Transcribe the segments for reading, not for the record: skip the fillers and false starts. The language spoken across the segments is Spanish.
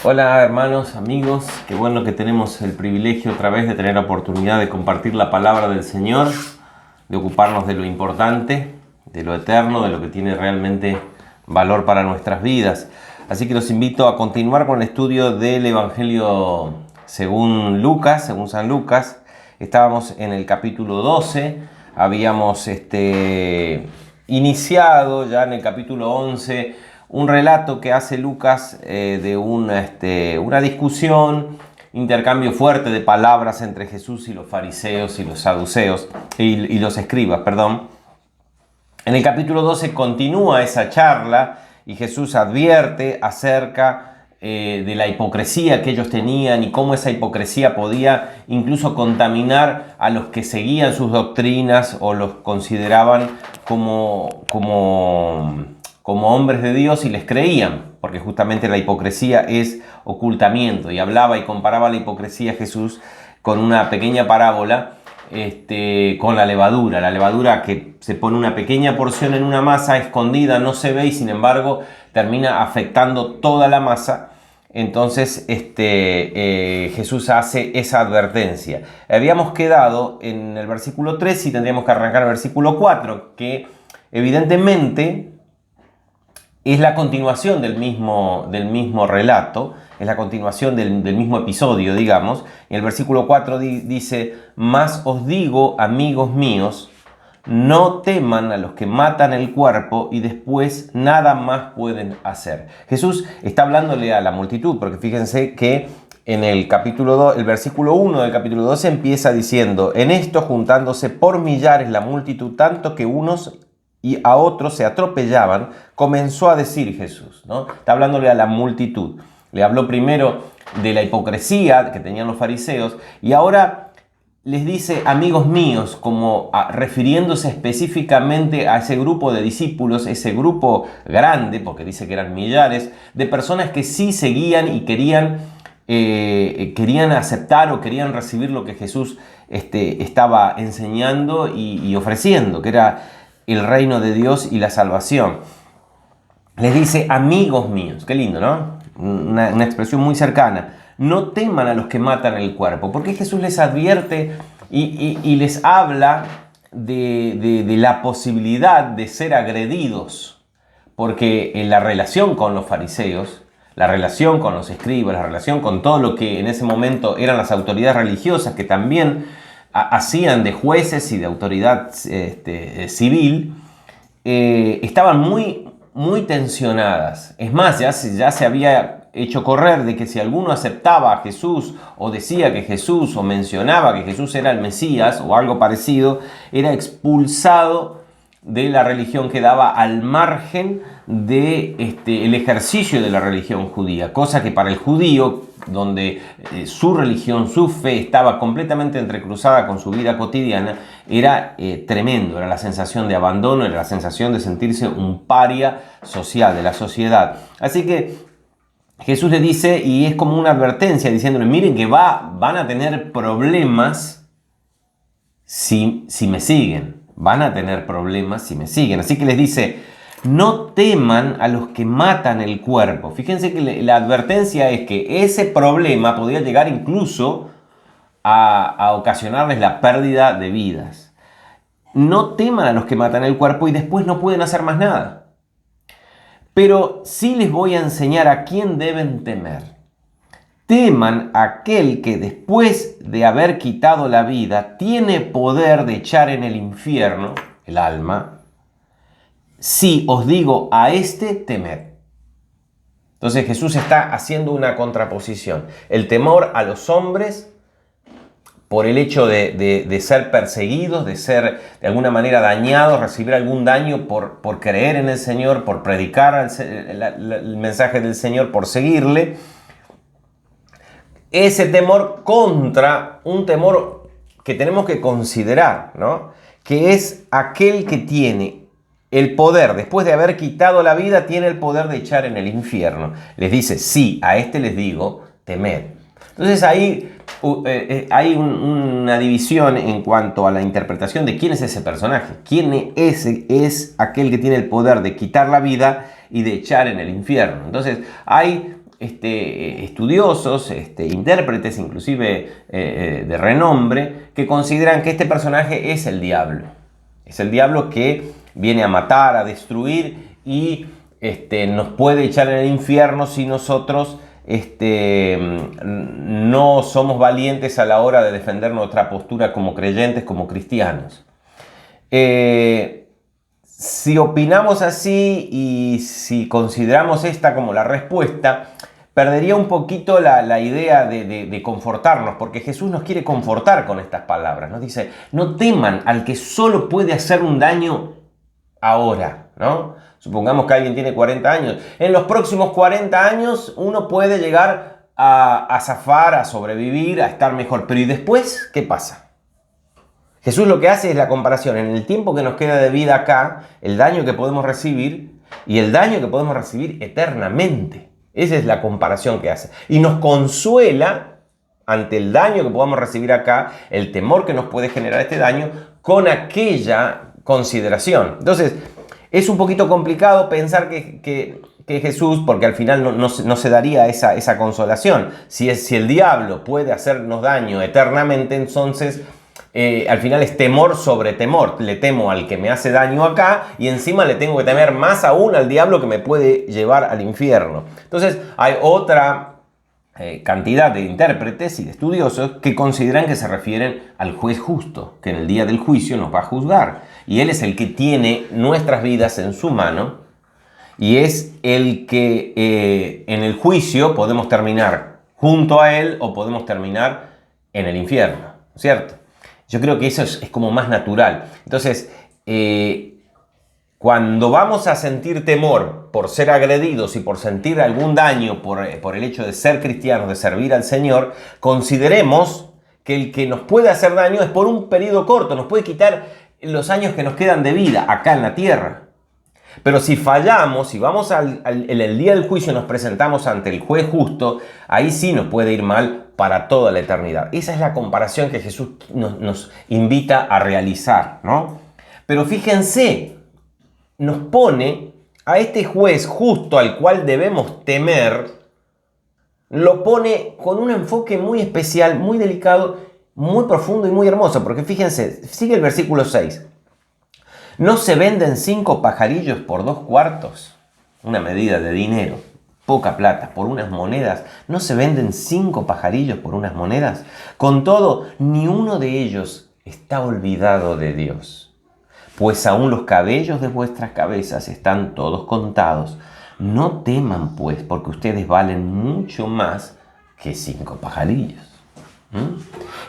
Hola hermanos, amigos, qué bueno que tenemos el privilegio otra vez de tener la oportunidad de compartir la palabra del Señor, de ocuparnos de lo importante, de lo eterno, de lo que tiene realmente valor para nuestras vidas. Así que los invito a continuar con el estudio del Evangelio según Lucas, según San Lucas. Estábamos en el capítulo 12, habíamos iniciado ya en el capítulo 11 un relato que hace Lucas de una discusión, intercambio fuerte de palabras entre Jesús y los fariseos y los saduceos y los escribas, perdón. En el capítulo 12 continúa esa charla y Jesús advierte acerca de la hipocresía que ellos tenían y cómo esa hipocresía podía incluso contaminar a los que seguían sus doctrinas o los consideraban como hombres de Dios y les creían, porque justamente la hipocresía es ocultamiento, y hablaba y comparaba la hipocresía Jesús con una pequeña parábola con la levadura que se pone una pequeña porción en una masa escondida, no se ve y sin embargo termina afectando toda la masa. Entonces Jesús hace esa advertencia. Habíamos quedado en el versículo 3 y tendríamos que arrancar el versículo 4, que evidentemente es la continuación del mismo relato, es la continuación del mismo episodio, digamos. En el versículo 4 dice: «Mas os digo, amigos míos, no teman a los que matan el cuerpo y después nada más pueden hacer». Jesús está hablándole a la multitud, porque fíjense que en el capítulo 2, el versículo 1 del capítulo 12 empieza diciendo: «En esto juntándose por millares la multitud, tanto que unos y a otros se atropellaban, comenzó a decir Jesús», ¿no? Está hablándole a la multitud. Le habló primero de la hipocresía que tenían los fariseos y ahora les dice amigos míos, como refiriéndose específicamente a ese grupo de discípulos, ese grupo grande, porque dice que eran millares, de personas que sí seguían y querían aceptar o querían recibir lo que Jesús estaba enseñando y ofreciendo, que era el reino de Dios y la salvación. Les dice amigos míos, qué lindo, ¿no? Una expresión muy cercana. No teman a los que matan el cuerpo, porque Jesús les advierte y les habla de la posibilidad de ser agredidos, porque en la relación con los fariseos, la relación con los escribas, la relación con todo lo que en ese momento eran las autoridades religiosas, que también hacían de jueces y de autoridad civil, estaban muy tensionadas. Es más, ya se había hecho correr de que si alguno aceptaba a Jesús o decía que Jesús o mencionaba que Jesús era el Mesías o algo parecido, era expulsado de la religión, quedaba al margen de el ejercicio de la religión judía, cosa que para el judío, donde su religión, su fe estaba completamente entrecruzada con su vida cotidiana, era tremendo, era la sensación de abandono, era la sensación de sentirse un paria social de la sociedad. Así que Jesús le dice, y es como una advertencia, diciéndole: miren que van a tener problemas si me siguen. Van a tener problemas si me siguen. Así que les dice: no teman a los que matan el cuerpo. Fíjense que la advertencia es que ese problema podría llegar incluso a ocasionarles la pérdida de vidas. No teman a los que matan el cuerpo y después no pueden hacer más nada. Pero sí les voy a enseñar a quién deben temer. Teman a aquel que después de haber quitado la vida tiene poder de echar en el infierno el alma. Sí, os digo, a este temed. Entonces Jesús está haciendo una contraposición. El temor a los hombres por el hecho de ser perseguidos, de ser de alguna manera dañados, recibir algún daño por creer en el Señor, por predicar el mensaje del Señor, por seguirle. Ese temor contra un temor que tenemos que considerar, ¿no? Que es aquel que tiene el poder, después de haber quitado la vida, tiene el poder de echar en el infierno. Les dice: sí, a este les digo, temed. Entonces ahí hay una división en cuanto a la interpretación de quién es ese personaje. ¿Quién es aquel que tiene el poder de quitar la vida y de echar en el infierno? Entonces hay estudiosos, intérpretes, inclusive de renombre, que consideran que este personaje es el diablo. Es el diablo que viene a matar, a destruir y nos puede echar en el infierno si nosotros no somos valientes a la hora de defender nuestra postura como creyentes, como cristianos. Si opinamos así y si consideramos esta como la respuesta, perdería un poquito la idea de confortarnos, porque Jesús nos quiere confortar con estas palabras. Nos dice, no teman al que solo puede hacer un daño ahora, ¿no? Supongamos que alguien tiene 40 años. En los próximos 40 años uno puede llegar a zafar, a sobrevivir, a estar mejor. Pero ¿y después qué pasa? Jesús lo que hace es la comparación en el tiempo que nos queda de vida acá, el daño que podemos recibir y el daño que podemos recibir eternamente. Esa es la comparación que hace. Y nos consuela ante el daño que podamos recibir acá, el temor que nos puede generar este daño, con aquella consideración. Entonces, es un poquito complicado pensar que Jesús, porque al final no se daría esa consolación. Si el diablo puede hacernos daño eternamente, entonces al final es temor sobre temor. Le temo al que me hace daño acá y encima le tengo que temer más aún al diablo que me puede llevar al infierno. Entonces hay otra cantidad de intérpretes y de estudiosos que consideran que se refieren al juez justo, que en el día del juicio nos va a juzgar. Y Él es el que tiene nuestras vidas en su mano y es el que en el juicio podemos terminar junto a Él o podemos terminar en el infierno, ¿cierto? Yo creo que eso es como más natural. Entonces, cuando vamos a sentir temor por ser agredidos y por sentir algún daño por el hecho de ser cristianos, de servir al Señor, consideremos que el que nos puede hacer daño es por un periodo corto, nos puede quitar los años que nos quedan de vida acá en la tierra. Pero si fallamos, si vamos en el día del juicio nos presentamos ante el juez justo, ahí sí nos puede ir mal para toda la eternidad. Esa es la comparación que Jesús nos invita a realizar, ¿no? Pero fíjense, nos pone a este juez justo al cual debemos temer, lo pone con un enfoque muy especial, muy delicado, muy profundo y muy hermoso, porque fíjense, sigue el versículo 6. ¿No se venden 5 pajarillos por 2 cuartos? Una medida de dinero, poca plata, por unas monedas. ¿No se venden 5 pajarillos por unas monedas? Con todo, ni uno de ellos está olvidado de Dios. Pues aún los cabellos de vuestras cabezas están todos contados. No teman, pues, porque ustedes valen mucho más que 5 pajarillos.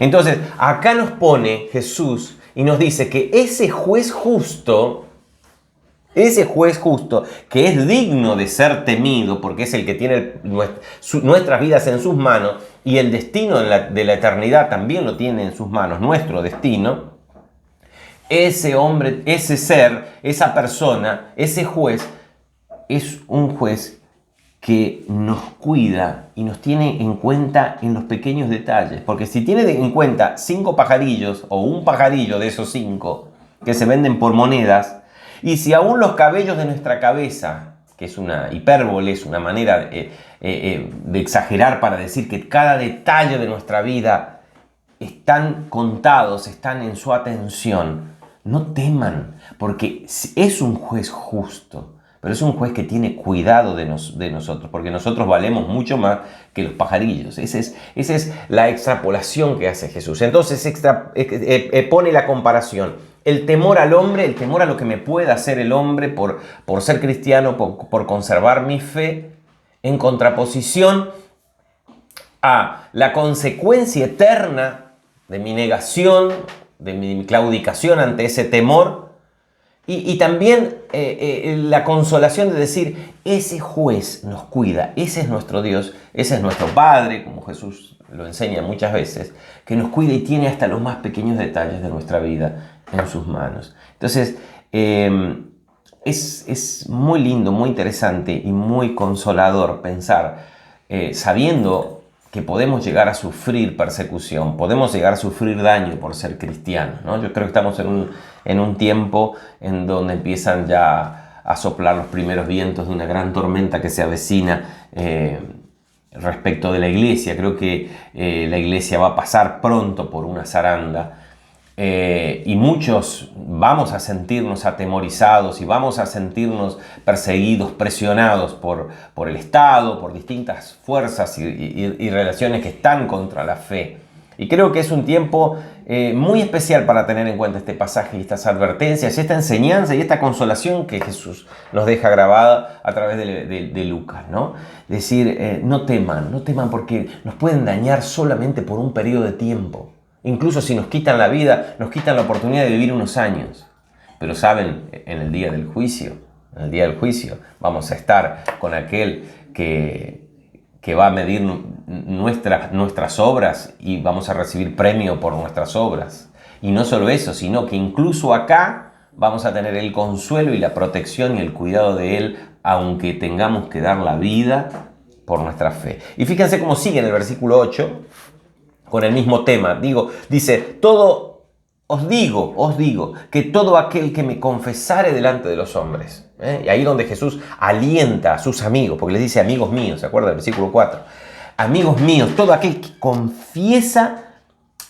Entonces, acá nos pone Jesús y nos dice que ese juez justo, que es digno de ser temido, porque es el que tiene nuestras vidas en sus manos, y el destino de la eternidad también lo tiene en sus manos, nuestro destino, ese hombre, ese ser, esa persona, ese juez, es un juez que nos cuida y nos tiene en cuenta en los pequeños detalles. Porque si tiene en cuenta 5 pajarillos o un pajarillo de esos 5 que se venden por monedas, y si aún los cabellos de nuestra cabeza, que es una hipérbole, es una manera de exagerar para decir que cada detalle de nuestra vida están contados, están en su atención, no teman, porque es un juez justo. Pero es un juez que tiene cuidado de nosotros, porque nosotros valemos mucho más que los pajarillos. Esa es la extrapolación que hace Jesús. Entonces pone la comparación. El temor al hombre, el temor a lo que me pueda hacer el hombre por ser cristiano, por conservar mi fe, en contraposición a la consecuencia eterna de mi negación, de mi claudicación ante ese temor. Y también la consolación de decir, ese juez nos cuida, ese es nuestro Dios, ese es nuestro Padre, como Jesús lo enseña muchas veces, que nos cuida y tiene hasta los más pequeños detalles de nuestra vida en sus manos. Entonces, es muy lindo, muy interesante y muy consolador pensar, sabiendo que podemos llegar a sufrir persecución, podemos llegar a sufrir daño por ser cristianos, ¿no? Yo creo que estamos en un tiempo en donde empiezan ya a soplar los primeros vientos de una gran tormenta que se avecina respecto de la iglesia. Creo que la iglesia va a pasar pronto por una zaranda. Y muchos vamos a sentirnos atemorizados y vamos a sentirnos perseguidos, presionados por el Estado, por distintas fuerzas y relaciones que están contra la fe. Y creo que es un tiempo muy especial para tener en cuenta este pasaje y estas advertencias, esta enseñanza y esta consolación que Jesús nos deja grabada a través de Lucas, ¿no? Es decir, no teman porque nos pueden dañar solamente por un periodo de tiempo. Incluso si nos quitan la vida, nos quitan la oportunidad de vivir unos años. Pero saben, en el día del juicio vamos a estar con aquel que va a medir nuestras obras y vamos a recibir premio por nuestras obras. Y no solo eso, sino que incluso acá vamos a tener el consuelo y la protección y el cuidado de Él, aunque tengamos que dar la vida por nuestra fe. Y fíjense cómo sigue en el versículo 8, con el mismo tema. Dice, os digo, que todo aquel que me confesare delante de los hombres. Y ahí donde Jesús alienta a sus amigos, porque les dice amigos míos, ¿se acuerdan? El versículo 4. Amigos míos, todo aquel que confiesa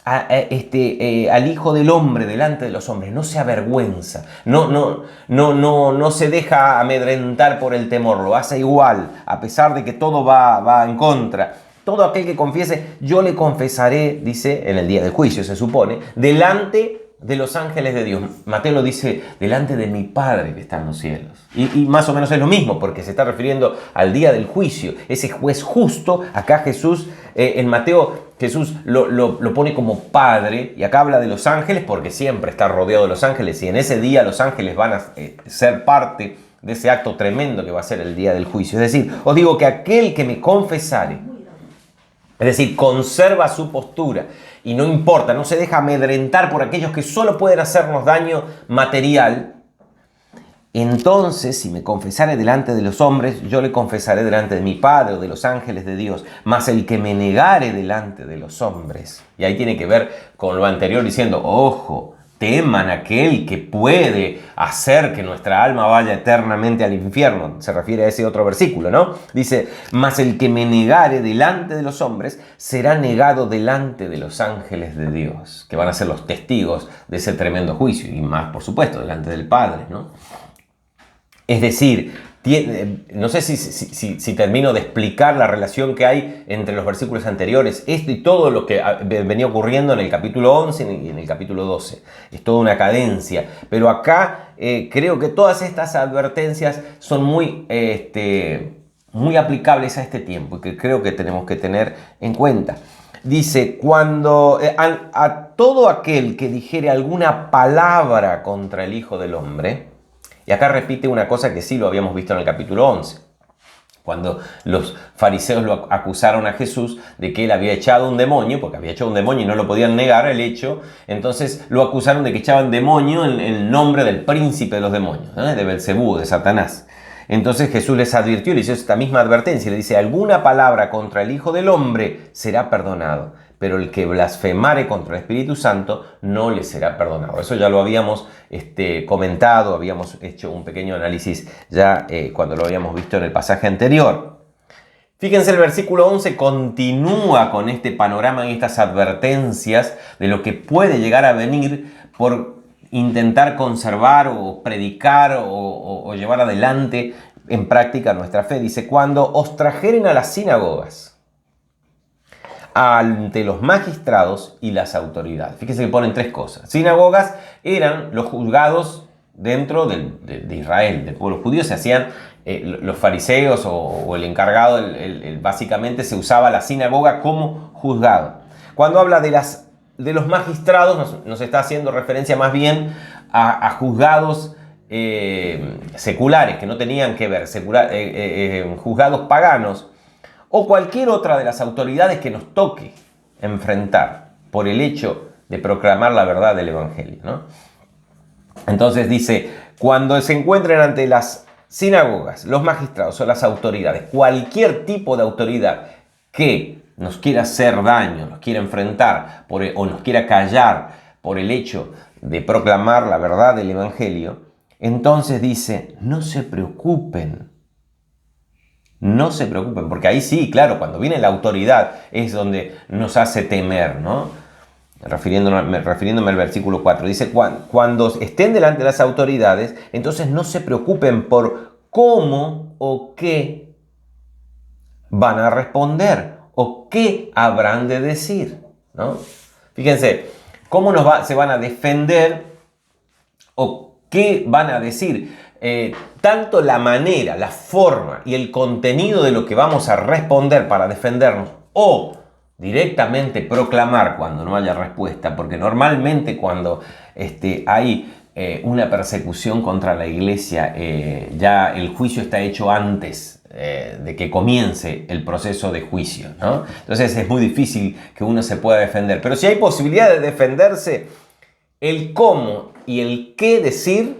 al Hijo del Hombre delante de los hombres, no se avergüenza, no se deja amedrentar por el temor, lo hace igual, a pesar de que todo va en contra. Todo aquel que confiese, yo le confesaré, dice, en el día del juicio se supone, delante de los ángeles de Dios. Mateo lo dice, delante de mi Padre que está en los cielos. Y más o menos es lo mismo, porque se está refiriendo al día del juicio. Ese juez justo, acá Jesús, en Mateo, Jesús lo pone como Padre, y acá habla de los ángeles, porque siempre está rodeado de los ángeles, y en ese día los ángeles van a ser parte de ese acto tremendo que va a ser el día del juicio. Es decir, os digo que aquel que me confesare, es decir, conserva su postura y no importa, no se deja amedrentar por aquellos que solo pueden hacernos daño material. Entonces, si me confesare delante de los hombres, yo le confesaré delante de mi Padre o de los ángeles de Dios. Mas el que me negare delante de los hombres, y ahí tiene que ver con lo anterior diciendo, ojo, teman aquel que puede hacer que nuestra alma vaya eternamente al infierno. Se refiere a ese otro versículo, ¿no? Dice, mas el que me negare delante de los hombres, será negado delante de los ángeles de Dios, que van a ser los testigos de ese tremendo juicio, y más, por supuesto, delante del Padre, ¿no? Es decir, no sé si termino de explicar la relación que hay entre los versículos anteriores, esto y todo lo que venía ocurriendo en el capítulo 11 y en el capítulo 12. Es toda una cadencia, pero acá creo que todas estas advertencias son muy aplicables a este tiempo y que creo que tenemos que tener en cuenta. Dice, cuando a todo aquel que dijere alguna palabra contra el Hijo del Hombre. Y acá repite una cosa que sí lo habíamos visto en el capítulo 11. Cuando los fariseos lo acusaron a Jesús de que él había echado un demonio, porque había echado un demonio y no lo podían negar el hecho, entonces lo acusaron de que echaban demonio en el nombre del príncipe de los demonios, de Belcebú, de Satanás. Entonces Jesús les advirtió y les hizo esta misma advertencia. Le dice, alguna palabra contra el Hijo del Hombre será perdonado, pero el que blasfemare contra el Espíritu Santo no le será perdonado. Eso ya lo habíamos comentado, habíamos hecho un pequeño análisis ya cuando lo habíamos visto en el pasaje anterior. Fíjense, el versículo 11 continúa con este panorama y estas advertencias de lo que puede llegar a venir por intentar conservar o predicar o llevar adelante en práctica nuestra fe. Dice, cuando os trajeren a las sinagogas, ante los magistrados y las autoridades. Fíjense que ponen tres cosas. Sinagogas eran los juzgados dentro de Israel, del pueblo judío. Se hacían los fariseos o el encargado, básicamente se usaba la sinagoga como juzgado. Cuando habla de los magistrados, nos está haciendo referencia más bien a juzgados seculares, que no tenían que ver, juzgados paganos, o cualquier otra de las autoridades que nos toque enfrentar por el hecho de proclamar la verdad del Evangelio, ¿no? Entonces dice, cuando se encuentren ante las sinagogas, los magistrados o las autoridades, cualquier tipo de autoridad que nos quiera hacer daño, nos quiera enfrentar o nos quiera callar por el hecho de proclamar la verdad del Evangelio, entonces dice, no se preocupen no se preocupen, porque ahí sí, claro, cuando viene la autoridad es donde nos hace temer, ¿no? Refiriéndome al versículo 4, dice, cuando estén delante de las autoridades, entonces no se preocupen por cómo o qué van a responder o qué habrán de decir, ¿no? Fíjense, cómo se van a defender o qué van a decir. Tanto la manera, la forma y el contenido de lo que vamos a responder para defendernos o directamente proclamar cuando no haya respuesta, porque normalmente cuando hay una persecución contra la iglesia, ya el juicio está hecho antes de que comience el proceso de juicio, ¿no? Entonces es muy difícil que uno se pueda defender, pero si hay posibilidad de defenderse, el cómo y el qué decir,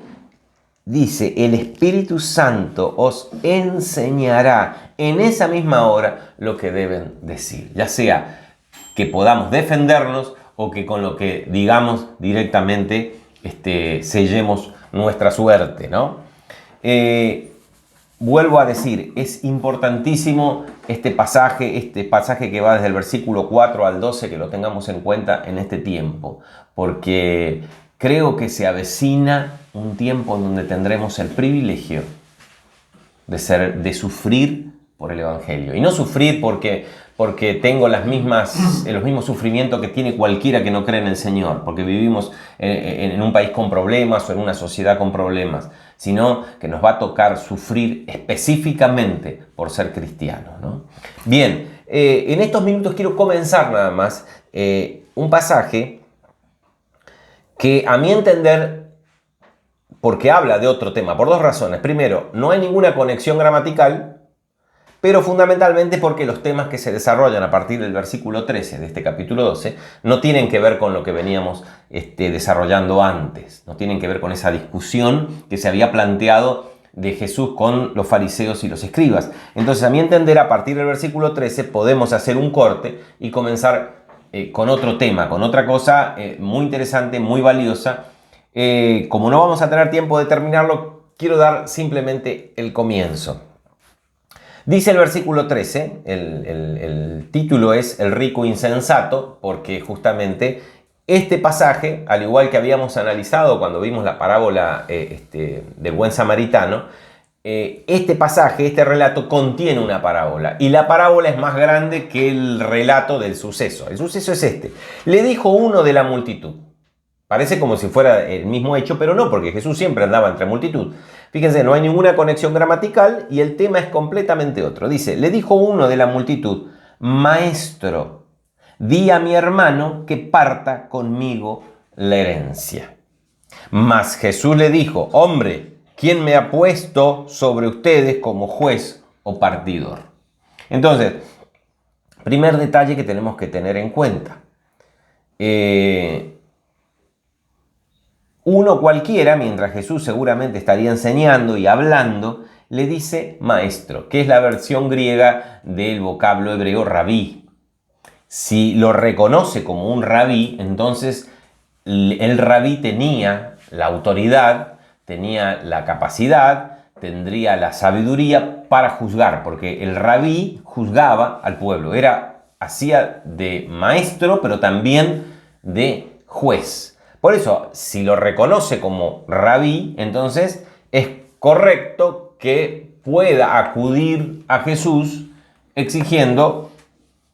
dice, el Espíritu Santo os enseñará en esa misma hora lo que deben decir. Ya sea que podamos defendernos o que con lo que digamos directamente sellemos nuestra suerte, ¿no? Vuelvo a decir, es importantísimo este pasaje que va desde el versículo 4 al 12, que lo tengamos en cuenta en este tiempo, porque creo que se avecina un tiempo en donde tendremos el privilegio de sufrir por el Evangelio. Y no sufrir porque tengo los mismos sufrimientos que tiene cualquiera que no cree en el Señor, porque vivimos en un país con problemas o en una sociedad con problemas, sino que nos va a tocar sufrir específicamente por ser cristianos, ¿no? Bien, en estos minutos quiero comenzar nada más un pasaje que a mi entender, porque habla de otro tema, por dos razones. Primero, no hay ninguna conexión gramatical, pero fundamentalmente porque los temas que se desarrollan a partir del versículo 13 de este capítulo 12 no tienen que ver con lo que veníamos desarrollando antes, no tienen que ver con esa discusión que se había planteado de Jesús con los fariseos y los escribas. Entonces, a mi entender, a partir del versículo 13 podemos hacer un corte y comenzar con otro tema, con otra cosa muy interesante, muy valiosa. Como no vamos a tener tiempo de terminarlo, quiero dar simplemente el comienzo. Dice el versículo 13, el título es El rico insensato, porque justamente este pasaje, al igual que habíamos analizado cuando vimos la parábola del buen samaritano, este pasaje, este relato contiene una parábola, y la parábola es más grande que el relato del suceso. El suceso es este: le dijo uno de la multitud. Parece como si fuera el mismo hecho, pero no, porque Jesús siempre andaba entre multitud. Fíjense, no hay ninguna conexión gramatical y el tema es completamente otro. Dice, le dijo uno de la multitud, maestro, di a mi hermano que parta conmigo la herencia. Mas Jesús le dijo, hombre, ¿quién me ha puesto sobre ustedes como juez o partidor? Entonces, primer detalle que tenemos que tener en cuenta. Uno cualquiera, mientras Jesús seguramente estaría enseñando y hablando, le dice maestro, que es la versión griega del vocablo hebreo rabí. Si lo reconoce como un rabí, entonces el rabí tenía la autoridad, tenía la capacidad, tendría la sabiduría para juzgar, porque el rabí juzgaba al pueblo, hacía de maestro, pero también de juez. Por eso, si lo reconoce como rabí, entonces es correcto que pueda acudir a Jesús exigiendo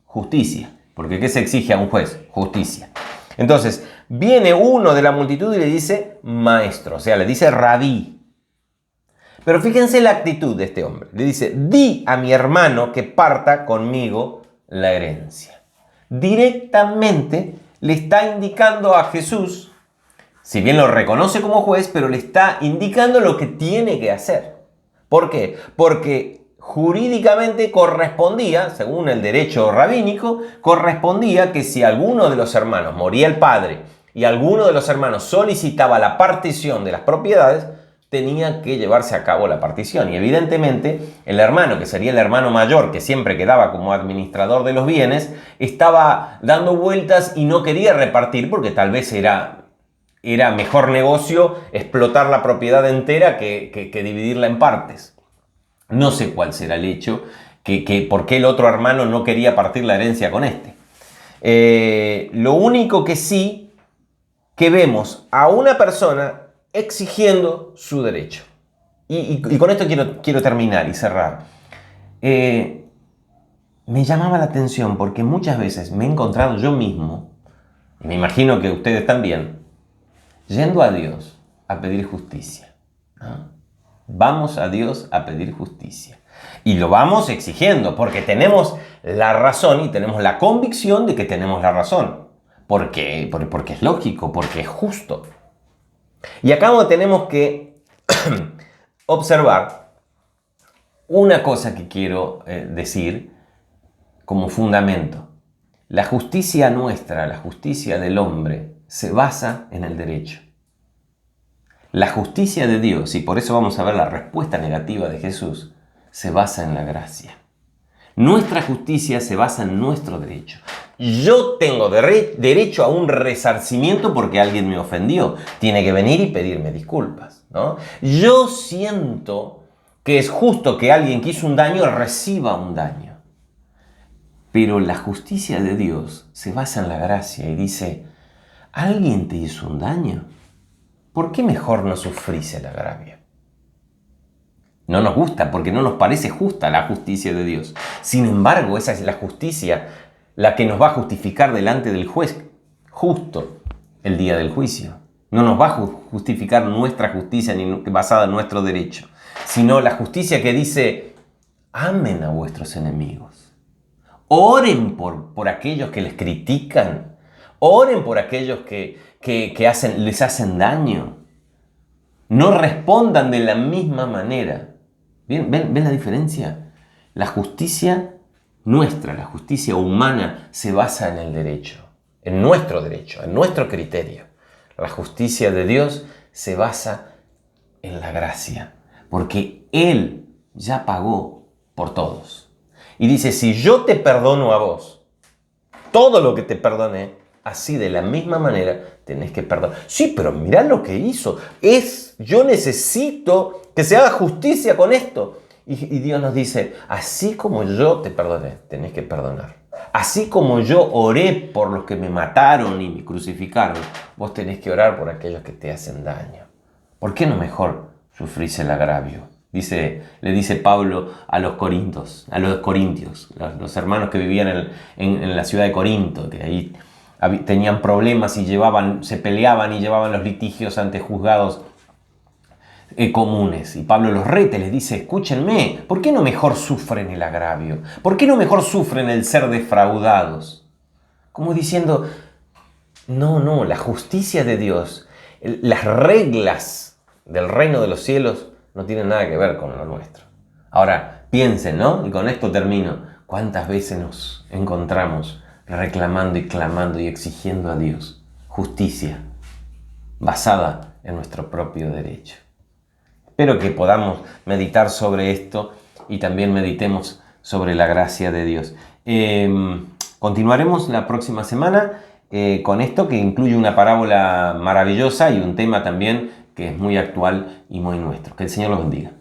justicia. Porque ¿qué se exige a un juez? Justicia. Entonces, viene uno de la multitud y le dice maestro, o sea, le dice rabí. Pero fíjense la actitud de este hombre. Le dice, di a mi hermano que parta conmigo la herencia. Directamente le está indicando a Jesús, si bien lo reconoce como juez, pero le está indicando lo que tiene que hacer. ¿Por qué? Porque jurídicamente correspondía, según el derecho rabínico, correspondía que si alguno de los hermanos moría el padre y alguno de los hermanos solicitaba la partición de las propiedades, tenía que llevarse a cabo la partición. Y evidentemente el hermano, que sería el hermano mayor, que siempre quedaba como administrador de los bienes, estaba dando vueltas y no quería repartir porque tal vez era mejor negocio explotar la propiedad entera que dividirla en partes. No sé cuál será el hecho, por qué el otro hermano no quería partir la herencia con este. Lo único que sí, que vemos a una persona exigiendo su derecho. Y con esto quiero terminar y cerrar. Me llamaba la atención porque muchas veces me he encontrado yo mismo, y me imagino que ustedes también, yendo a Dios a pedir justicia, ¿no? Vamos a Dios a pedir justicia. Y lo vamos exigiendo porque tenemos la razón y tenemos la convicción de que tenemos la razón. Porque es lógico, porque es justo. Y acá tenemos que observar una cosa que quiero decir como fundamento. La justicia nuestra, la justicia del hombre, se basa en el derecho. La justicia de Dios, y por eso vamos a ver la respuesta negativa de Jesús, se basa en la gracia. Nuestra justicia se basa en nuestro derecho. Yo tengo derecho a un resarcimiento porque alguien me ofendió. Tiene que venir y pedirme disculpas, ¿no? Yo siento que es justo que alguien que hizo un daño reciba un daño. Pero la justicia de Dios se basa en la gracia y dice, ¿alguien te hizo un daño? ¿Por qué mejor no sufrís el agravio? No nos gusta porque no nos parece justa la justicia de Dios. Sin embargo, esa es la justicia la que nos va a justificar delante del juez justo el día del juicio. No nos va a justificar nuestra justicia ni basada en nuestro derecho, sino la justicia que dice, amen a vuestros enemigos. Oren por aquellos que les critican. Oren por aquellos que les hacen daño. No respondan de la misma manera. ¿Ven la diferencia? La justicia nuestra, la justicia humana, se basa en el derecho, en nuestro criterio. La justicia de Dios se basa en la gracia, porque Él ya pagó por todos. Y dice, si yo te perdono a vos, todo lo que te perdoné, así de la misma manera tenés que perdonar. Sí, pero mirá lo que hizo. Yo necesito que se haga justicia con esto. Y Dios nos dice, así como yo te perdoné, tenés que perdonar. Así como yo oré por los que me mataron y me crucificaron, vos tenés que orar por aquellos que te hacen daño. ¿Por qué no mejor sufrís el agravio? Le dice Pablo a los corintios, los hermanos que vivían en la ciudad de Corinto, que ahí tenían problemas y se peleaban y llevaban los litigios ante juzgados comunes. Y Pablo los reta, les dice, escúchenme, ¿por qué no mejor sufren el agravio? ¿Por qué no mejor sufren el ser defraudados? Como diciendo, no, la justicia de Dios, las reglas del reino de los cielos no tienen nada que ver con lo nuestro. Ahora, piensen, ¿no? Y con esto termino. ¿Cuántas veces nos encontramos reclamando y clamando y exigiendo a Dios justicia basada en nuestro propio derecho? Espero que podamos meditar sobre esto y también meditemos sobre la gracia de Dios. Continuaremos la próxima semana con esto que incluye una parábola maravillosa y un tema también que es muy actual y muy nuestro. Que el Señor los bendiga.